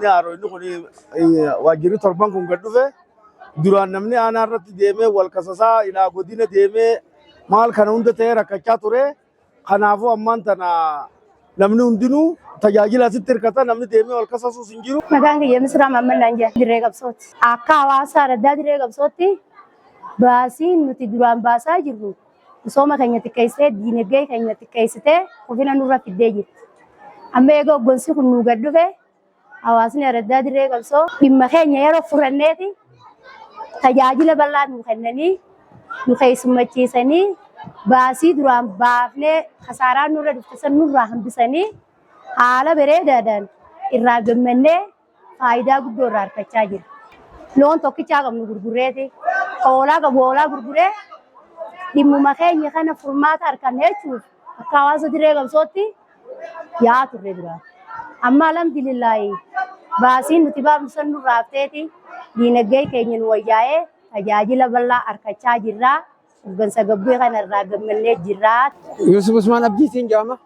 waajjirni haaroo inni kun waajjirri torban kun gad dhufe duraan namni aanaa irratti deemee wal kasasaa ilaa godina deemee maal kana hunda ta'ee rakkachaa ture. Kanaafuu ammaan tana namni hundinuu tajaajila asitti hirkata namni deemee wal kasasuus hin jiru. Maqaan kiyya Misraa Mamman Jaa dirree qabsooti. Akka hawaasa addaa dirree qabsootti baasiin nuti duraan baasaa jirru misooma keenya xiqqeessitee diinagdee keenya xiqqeessitee ofina nurra fiddee jirti. Amma egaa hoggansi kun nu gad dhufe hawaasni addaa dirree qabsoo dhimma keenya yeroo furanneeti tajaajila bal'aa nu kennanii nu keessummachiisanii baasii duraan baafnee kasaaraan nurra dhufte san nurraa hambisanii haala bareedaadhaan irraa gammannee faayidaa guddoo irraa argachaa jira. Loon tokkichaa qabnu gurgureeti hoolaa qabu hoolaa gurguree dhimmuma keenya kana furmaata arganne jechuuf akka hawaasa dirree qabsootti yaa turre duraan. Amma alhamdulillaahi baasiin nuti baafnu san nurraa hafteeti diinagdee keenya nu wayyaa'ee tajaajila bal'aa argachaa jirra. Hoggansa gabbee kana irraa gammannee jirra. Yusuf Usmaan Abdiitiin jedhama.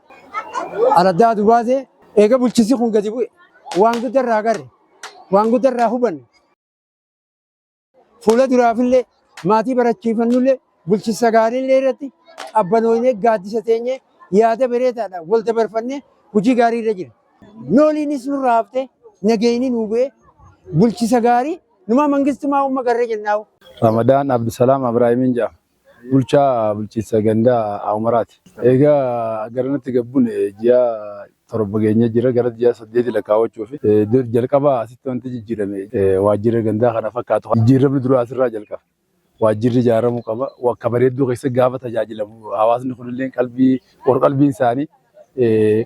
Araddaa Dubaatee eega bulchisi kun gadi bu'e waan guddaa irraa agarre waan guddaa irraa hubanne fuula duraafillee maatii barachiifannullee bulchisa gaariillee irratti abbanoonee gaaddisa teenyee yaada bareedaadhaan wal dabarfannee hojii gaarii irra jira. Nooliinis nurraa haftee nageenyi nuu bu'ee bulchisa gaarii numa mangistumaa umma garree jennaawu. Ramadaan Abdusalaam Abrahimiin jedhama. Bulchaa bulchiinsa gandaa Awumaraati. Egaa garanatti gabbuun ji'a torba geenye jira gara ji'a 8 lakkaawwachuuf jalqaba asitti wanti jijjiirame waajjira gandaa kana fakkaatu jijjiiramni dura asirraa jalqaba. Waajjirri ijaaramuu qaba. Akka bareedduu keessa gaafa tajaajilamu hawaasni kunillee qalbiin isaanii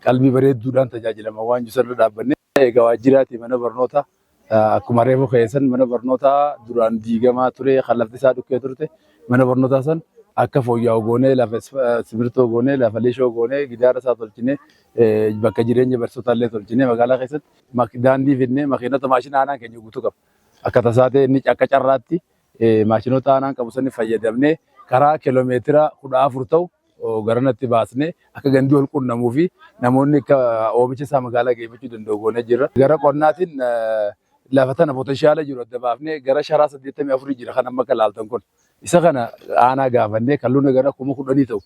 qalbii bareedduudhaan tajaajilama waan jiru dhaabbanne. Egaa waajjiraati mana barnootaa akkuma reefu keessan mana barnootaa duraan diigamaa ture kan lafti isaa dhukkee turte. Mana barnootaa san akka fooyya'u goonee lafa simirtoo goonee lafa leeshoo goonee gidaara isaa tolchinee bakka jireenya barsiisotaa illee tolchinee magaalaa keessatti daandii fidnee makiinota maashina aanaan keenya guutuu qaba. Akka tasaa ta'e inni akka carraatti maashinoota aanaan qabu sani fayyadamnee karaa kiiloomeetira 14 ta'u garanatti baasnee akka gandii ol qunnamuu fi namoonni akka oomisha isaa magaalaa geeffachuu danda'u goonee jirra. Gara qonnaatiin lafa tana potenshaala jiru adda baafnee gara sharaa 84 jira kan amma kalaaltan kun. Isa kana aanaa gaafannee kalluun gara 10,000 ta'u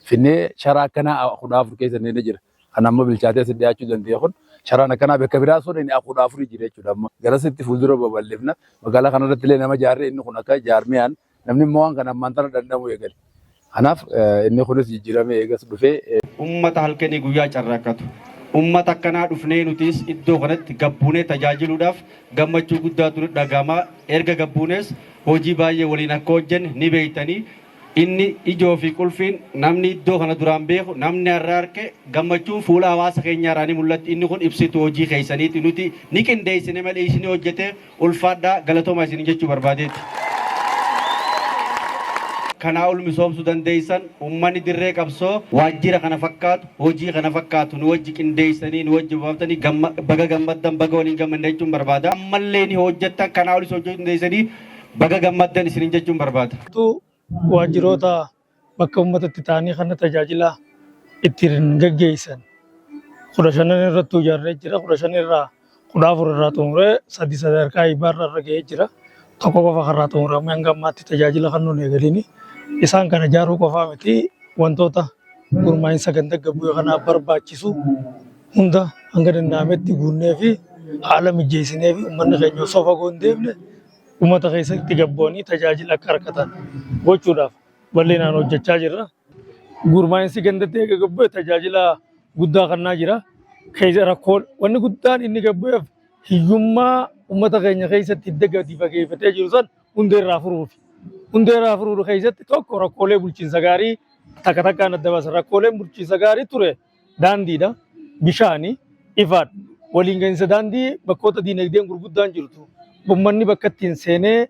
finnee sharaa akkanaa 14 keessa ni jira. Kan amma bilchaatee as dhiyaachuu danda'e kun sharaan akkanaa bakka biraa sun inni 14 jira jechuudha. Amma garasitti fuuldura babal'ifna magaalaa kanarratti illee nama jaarree inni kun akka jaarmiyaan namni immoo waan kana ammaan tana danda'amu eegale. Kanaaf inni kunis jijjiiramee eegas dhufee uummata halkanii guyyaa carraaqqatu. Uummata akkanaa dhufnee nutis iddoo kanatti gabbuunee tajaajiluudhaaf gammachuu guddaatu dhagama. Erga gabbuunees hojii baay'ee waliin akka hojjenne ni beeytanii inni ijoo fi qulfiin namni iddoo kana duraan beeku namni har'a arke gammachuu fuula hawaasa keenyaa irraa ni mul'atti. Inni kun ibsituu hojii keessaniiti nuti ni qindeessine malee isinii hojjetee ulfaadhaa galatooma isinii jechuu barbaadeetti. Kanaa ol misoomsuu dandeessan uummanni dirree qabsoo waajjira kana fakkaatu hojii kana fakkaatu nu wajji qindeessanii nu wajji baaftanii baga gammaddan baga waliin gammaddan jechuun barbaada. Ammallee ni hojjettan kanaa olis hojjechuu dandeessanii baga gammaddan isiniin jechuun barbaada. Waajjiroota bakka uummatatti ta'anii kana tajaajila ittiin gaggeessan 15 irratti ijaarree jira. 15 irraa 14 irraa xumuree 3 sadarkaa ibaarra irra ga'ee jira. Tokko qofa karraa xumuramee hanga ammaatti tajaajila kan nuun eegalini. Isaan kana ijaaruu qofaa miti wantoota gurmaa'insa ganda gabbuu kanaaf barbaachisu hunda hanga danda'ametti guunnee fi haala mijeessinee fi uummanni keenya osoo fagoo hin deemne uummata keessatti gabboonii tajaajila akka argatan gochuudhaaf bal'inaan hojjechaa jirra. Gurmaa'insi gandatti eega gabbuu tajaajila guddaa kennaa jira. Keessa rakkoon wanni guddaan inni gabbuuf hiyyummaa uummata keenya keessatti hidda gadi fageeffatee jiru san hundeerraa furuufi. Hundeerraa furuu keessatti tokko rakkoolee bulchiinsa gaarii takka takkaan adda baasa. Rakkooleen bulchiinsa gaarii ture daandiidha, bishaanii, ifaadha. Waliin gahinsa daandii bakkoota diinagdeen gurguddaan jirtu. Uummanni bakka ittiin seenee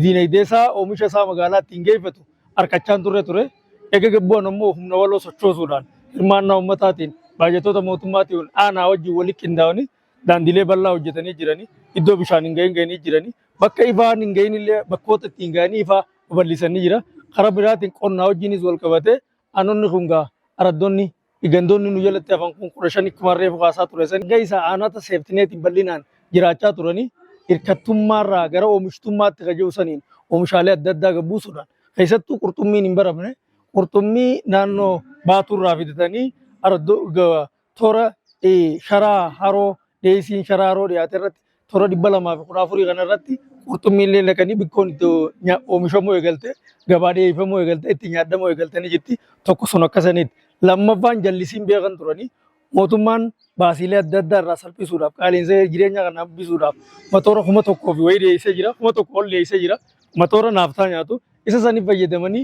diinagdee isaa oomisha isaa magaalaa ittiin geeffatu harkachaan ture. Egaa gabbuun ammoo humna waloo sochoosuudhaan hirmaannaa uummataatiin baajatoota mootummaatiin aanaa wajjin walitti qindaa'anii daandilee bal'aa hojjetanii jiranii iddoo bishaan hin gahanii jiranii bakka ifaan hin gahin illee bakkoota ittiin gahanii ifaa babal'isanii jira. Karaa biraatiin qonnaa wajjinis wal qabatee aanonni kun gaa araddoonni gandoonni nu jalatti hafan kun 15 kumarree fukaasaa ture san gahisa aanota seeftineetiin bal'inaan jiraachaa turanii hirkattummaarraa gara oomishtummaatti kan jiru saniin oomishaalee adda addaa gabbuusuudhaan keessattuu qurxummiin hin baramne qurxummii naannoo baaturraa fidatanii toora sharaa haroo deesiin sharaa haroo dhiyaate irratti toora 214 kana irratti qurxummii illee laqanii bikkoon itti oomishamuu eegalte gabaa dhiyeeffamuu eegalte itti nyaadamuu eegaltanii jirti tokko sun akkasaniiti. Lammaffaan jallisiin beekan turanii mootummaan baasiilee adda addaa irraa salphisuudhaaf qaala'insa jireenya kana hambisuudhaaf matoora 1,000 fi wayii dhiyeessee jira 1,000 ol dhiyeessee jira matoora naaftaa nyaatu isa saniif fayyadamanii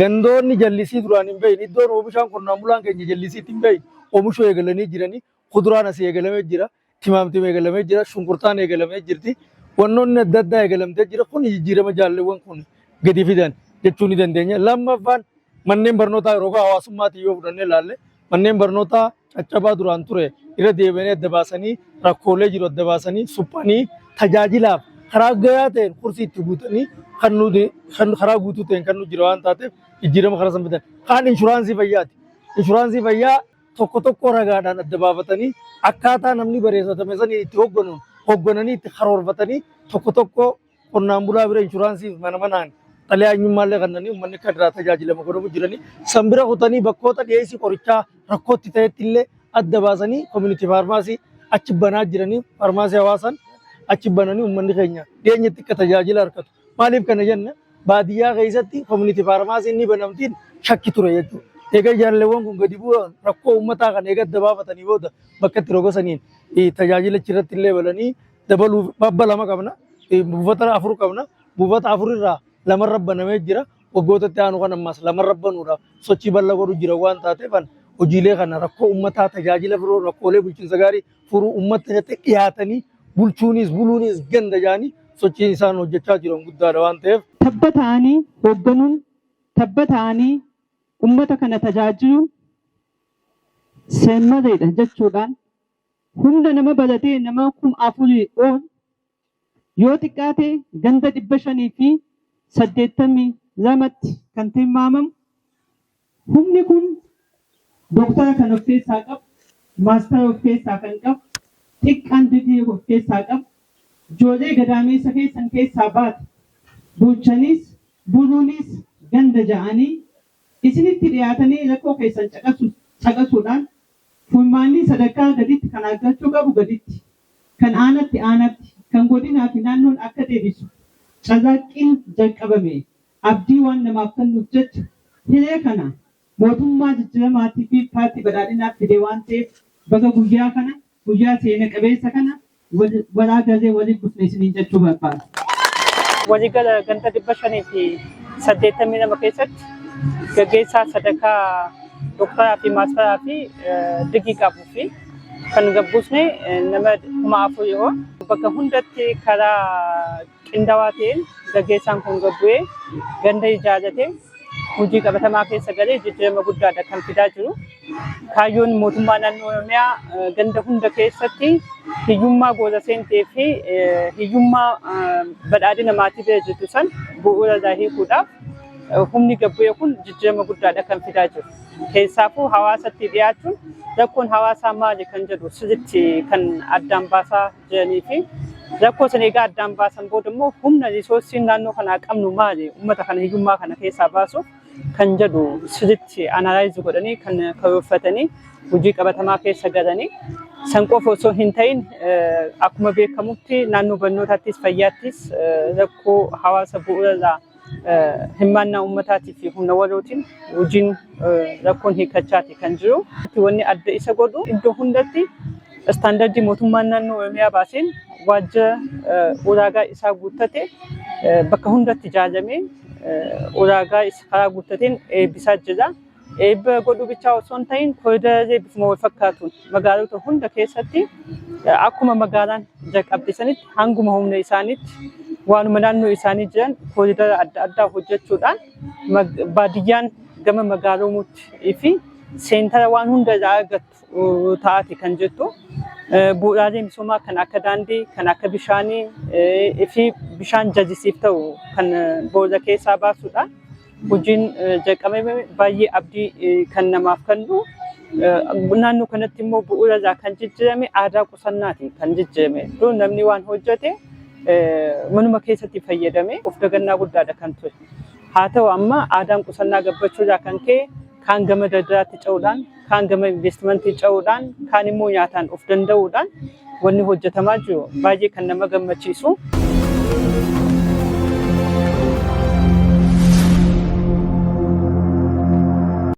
gandoonni jallisii duraan hin bahin iddoon oomishaan qonnaan bulaan keenya jallisiitti hin bahin oomishuu eegalanii jiranii kuduraan asii eegalamee jira timaamtiin eegalamee jira shunkurtaan eegalamee jirti wannoonni adda addaa eegalamtee jira kun jijjiirama jaalleewwan kun gadi fidan jechuu ni dandeenya. Lammaffaan manneen barnootaa yeroo hawaasummaatiin yoo fudhannee ilaalle manneen barnootaa caccabaa duraan ture irra deebi'anii adda baasanii rakkoolee jiru adda baasanii suphanii tajaajilaaf karaa gahaa ta'een kursii itti guutanii kan karaa guutuu ta'een kan nu jira waan taateef jijjiirama karaa sanbatan. Kaan inshuraansii fayyaati. Inshuraansii fayyaa tokko ragaadhaan adda baafatanii akkaataa namni bareessatame sanii itti hooggananii itti karoorfatanii tokko qonnaan bulaa bira inshuraansii manaan xalee eenyummaallee kannanii uummanni akka irraa tajaajilama godhamu jiranii san bira kutanii bakkoota dhiyeessii qorichaa rakkootti ta'etti illee adda baasanii koominitii faarmaasii achi banaa jiranii faarmaasii hawaasaan achi bananii uummanni keenya dhiyeenyatti akka tajaajila argatu. Maaliif kana jenna baadiyyaa keessatti koominitii faarmaasiin ni banamtiin shakki ture jechuudha. Egaa jaalleewwan kun gadi bu'uun rakkoo uummataa kan eega adda baafatanii booda bakka itti rogasaniin tajaajila achirratti illee balanii dabaluuf babba lama qabna buufata 4 qabna buufata 4 irraa 2 rabbanamee jira waggoota itti aanu kan ammas 2 rabbanuudhaaf sochii bal'aa godhu jira waan taateef hojiilee kana rakkoo uummataa tajaajila biroo rakkoolee bulchiinsa gaarii furuu uummatatti dhiyaatanii bulchuunis buluunis ganda jaanii sochiin isaan hojjechaa jiran guddaadha waan ta'eef tabba ta'anii hoogganuun tabba ta'anii ummata kana tajaajiluun seemmadeedha jechuudhaan hunda nama balatee nama 4,000 ol yoo xiqqaate ganda 582tti kan tilmaamamu humni kun dooktara kan of keessaa qabu maastara of keessaa kan qabu xiqqaan digrii of keessaa qabu ijoollee gadaameessa keessan keessaa baate bulchanis buluunis ganda ja'anii isinitti dhiyaatanii rakkoo keessan caqasuudhaan furmaanni sadarkaa gaditti kan argachuu qabu gaditti kan aanatti kan godinaa fi naannoon akka deebisu carraaqqiin jalqabame abdii waan namaaf kennuuf jecha hiree kana mootummaa jijjiiramaatii fi paartii badhaadhinaaf fidee waan ta'eef baga guyyaa seena qabeessa kana walaa galee waliin dhufne isiniin jechuu barbaada. Waliigala ganda 582 keessatti gaggeessaa sadarkaa dooktaraa fi maastaraa fi digrii qabuu fi kan gabbuusne nama 4,000 yoo bakka hundatti karaa qindaawaa ta'een gaggeessaan kun gabbu'ee ganda ijaarratee hojii qabatamaa keessa galee jijjiirama guddaadha kan fidaa jiru. Kaayyoon mootummaa naannoo Oromiyaa ganda hunda keessatti hiyyummaa gosa seentee fi hiyyummaa badhaadhina maatii bira jirtu san bu'uura irraa hiikuudhaaf humni gabbu'ee kun jijjiirama guddaadha kan fidaa jiru. Keessaafuu hawaasatti dhiyaachuun rakkoon hawaasaa maali kan jedhu sirriitti kan addaan baasaa jiranii fi rakkoo sana egaa addaan baasan booda immoo humna riisoorsiin naannoo kanaa qabnu maali uummata kana hiyyummaa kana keessaa baasuuf kan jedhu sirriitti analaayiz godhanii kan karoorfatanii hojii qabatamaa keessa galanii san qofa osoo hin ta'in akkuma beekamutti naannoo barnootaattis fayyaattis rakkoo hawaasa bu'uurarraa hirmaannaa uummataatii fi humna walootiin hojiin rakkoon hiikachaati kan jiru. Wanni adda isa godhu iddoo hundatti istaandardii mootummaan naannoo Oromiyaa baaseen waajjira ulaagaa isaa guuttate bakka hundatti ijaaramee ulaagaa karaa guuttateen eebbisaa jira. Eebba godhuu bichaa osoo hin ta'in koriidaree bifuma wal fakkaatuun magaalota hunda keessatti akkuma magaalaan jalqabdisanitti hanguma humna isaaniitti waanuma naannoo isaanii jiran koriidara adda addaa hojjechuudhaan baadiyyaan gama magaaloomuutti fi seentara waan hunda irraa argattu ta'aati kan jettu. Bu'uuraalee misoomaa kan akka daandii, kan akka bishaanii fi bishaan jallisiif ta'u kan booda keessaa baasuudhaan hojiin jalqabame baay'ee abdii kan namaaf kennu naannoo kanatti immoo bu'uura isaa kan jijjiirame aadaa qusannaati kan jijjiirame. Dur namni waan hojjete manuma keessatti fayyadame of dagannaa guddaadha kan ture. Haa ta'u amma aadaan qusannaa gabbachuudhaa kan ka'e kaan gama daldalaatti ce'uudhaan, kaan gama investimentii ce'uudhaan, kaan immoo nyaataan of danda'uudhaan wanni hojjetamaa jiru baay'ee kan nama gammachiisu.